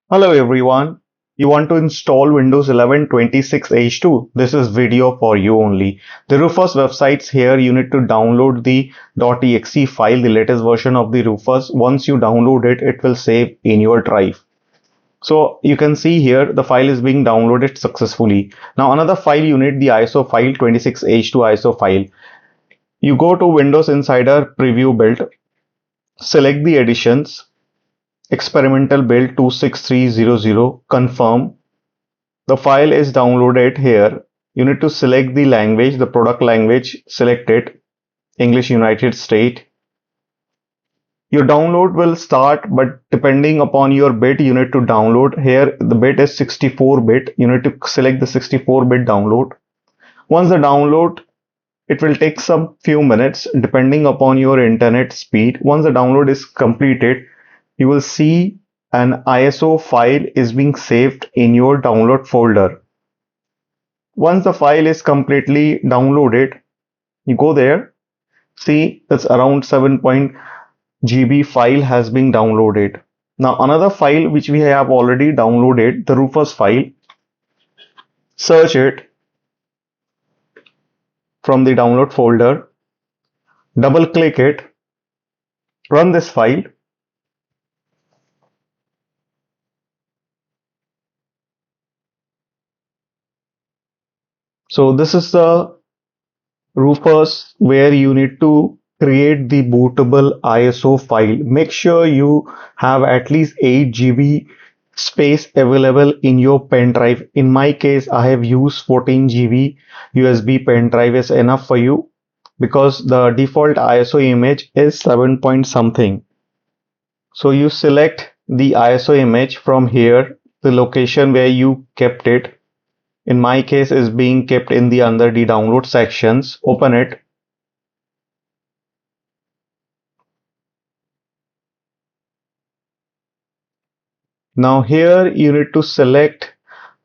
Hello everyone. You want to install Windows 11 26H2? This is video for you only. The Rufus websites here. You need to download the .exe file, the latest version of the Rufus. Once you download it, it will save in your drive. So you can see here the file is being downloaded successfully. Now another file you need the ISO file 26H2 ISO file. You go to Windows Insider Preview Build, select the editions, experimental build 26300, confirm. The file is downloaded here. You need to select the language, the product language, select it, English United States. Your download will start, but depending upon your bit, you need to download. Here, the bit is 64-bit. You need to select the 64-bit download. Once the download, it will take some few minutes depending upon your internet speed. Once the download is completed, you will see an ISO file is being saved in your download folder. Once the file is completely downloaded, you go there, see that's around 7 GB file has been downloaded. Now another file which we have already downloaded, the Rufus file, search it from the download folder, double click it, run this file. So this is the Rufus where you need to create the bootable ISO file. Make sure you have at least 8 GB space available in your pen drive. In my case, I have used 14 GB USB pen drive is enough for you because the default ISO image is 7 point something. So you select the ISO image from here, the location where you kept it. In my case is being kept in the under the download sections. Open it. Now here you need to select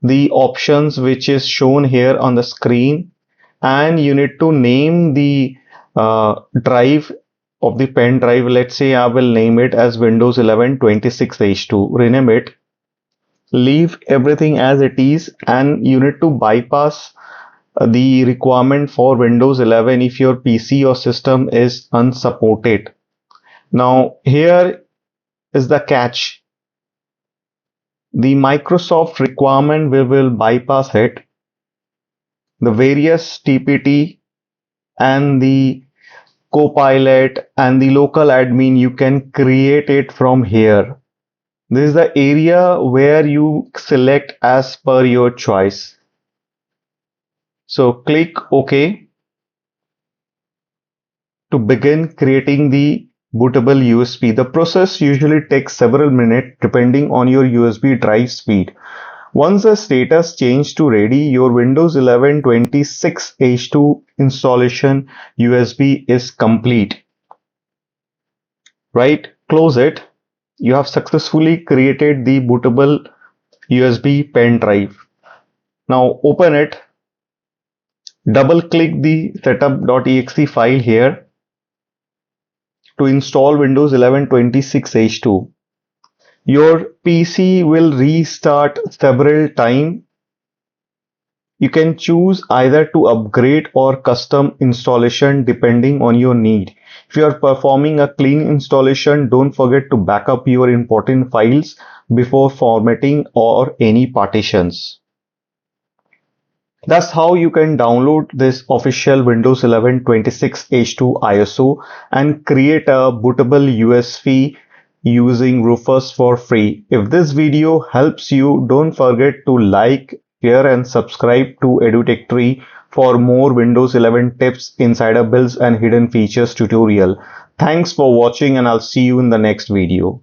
the options which is shown here on the screen, and you need to name the drive of the pen drive. Let's say I will name it as Windows 11 26H2. Rename it. Leave everything as it is, and you need to bypass the requirement for Windows 11 if your PC or system is unsupported. Now here is the catch. The Microsoft requirement we will bypass it. The various TPT and the Copilot and the local admin, you can create it from here. This is the area where you select as per your choice. So click OK to begin creating the bootable USB. The process usually takes several minutes depending on your USB drive speed. Once the status changed to ready, your Windows 11 26H2 installation USB is complete. Right? Close it. You have successfully created the bootable USB pen drive. Now open it. Double click the setup.exe file here to install Windows 11 26H2. Your PC will restart several times. You can choose either to upgrade or custom installation depending on your need. If you are performing a clean installation, don't forget to back up your important files before formatting or any partitions. That's how you can download this official Windows 11 26H2 ISO and create a bootable USB using Rufus for free. If this video helps you, don't forget to like, share and subscribe to EduTech for more Windows 11 tips, insider builds and hidden features tutorial. Thanks for watching, and I'll see you in the next video.